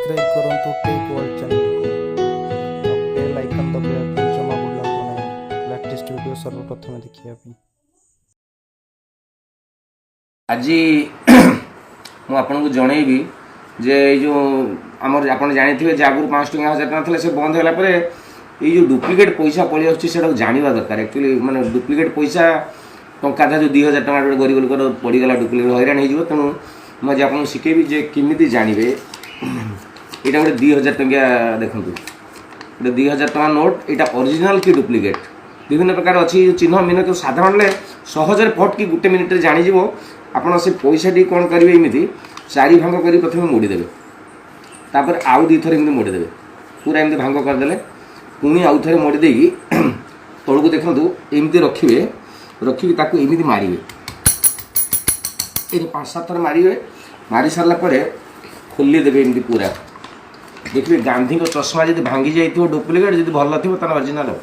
Subscribe करंतु tech world channel को bell icon दबाइया ପାଇଁ ଜମା ଭୁଲନ୍ତୁ ନାହିଁ ଲାଟେଷ୍ଟ ଭିଡ଼ିଓ ସର୍ବପ୍ରଥମେ ଦେଖିବା ପାଇଁ। আজি ମୁଁ ଆପଣଙ୍କୁ ଜଣେଇବି ଯେ ଏଇ ଯେଉଁ ଆମର ଆପଣ ଜାଣିଥିବେ ଯେ ଆଗରୁ 500 ଟଙ୍କା 1000 ଟଙ୍କା ଥିଲା ସେ ବନ୍ଦ ହେଲା ପରେ ଏଇ ଯେଉଁ ଡୁପ୍ଲିକେଟ୍ ପଇସା ପଳେଇ ଆସୁଛି ସେଇଟାକୁ ଜାଣିବା ଦରକାର। ଆକ୍ଚୁଆଲି ମାନେ ଡୁପ୍ଲିକେଟ୍ ପଇସା ଟଙ୍କା ଧା ଯେଉଁ 2000 ଟଙ୍କା ଗୋଟେ ଗରିବ ଲୋକର ପଡ଼ିଗଲା ଡୁପ୍ଲିକେଟ୍ ହଇରାଣ ହେଇଯିବ। ତେଣୁ ମୁଁ ଆଜି ଆପଣଙ୍କୁ ଶିଖେଇବି ଯେ କେମିତି ଜାଣିବେ। ଏଇଟା ଗୋଟେ 2000 ଟଙ୍କା ଦେଖନ୍ତୁ, ଗୋଟେ 2000 ଟଙ୍କା ନୋଟ୍, ଏଇଟା ଅରିଜିନାଲ୍ କି ଡୁପ୍ଲିକେଟ୍ ବିଭିନ୍ନ ପ୍ରକାର ଅଛି ଚିହ୍ନ ମିହ୍ନ ଯେଉଁ ସାଧାରଣରେ ସହଜରେ ଫଟ୍ କି ଗୋଟେ ମିନିଟ୍ରେ ଜାଣିଯିବ। ଆପଣ ସେ ପଇସାଟି କ'ଣ କରିବେ, ଏମିତି 4 ଭାଙ୍ଗ କରି ପ୍ରଥମେ ମୋଡ଼ିଦେବେ, ତାପରେ ଆଉ 2 ଥର ଏମିତି ମୋଡ଼ିଦେବେ, ପୁରା ଏମିତି ଭାଙ୍ଗ କରିଦେଲେ ପୁଣି ଆଉ ଥରେ ମୋଡ଼ି ଦେଇକି ତଳକୁ ଦେଖନ୍ତୁ ଏମିତି ରଖିବେ, ରଖିକି ତାକୁ ଏମିତି ମାରିବେ, ଏମିତି 5-7 ଥର ମାରିବେ। ମାରି ସାରିଲା ପରେ ଖୋଲିଦେବେ ଏମିତି ପୁରା, ଦେଖିବେ ଗାନ୍ଧୀଙ୍କ ଚଷମା ଯଦି ଭାଙ୍ଗି ଯାଇଥିବ ଡୁପ୍ଲିକେଟ୍, ଯଦି ଭଲ ଥିବ ତାହେଲେ ଅରିଜିନାଲ୍ ହେବ।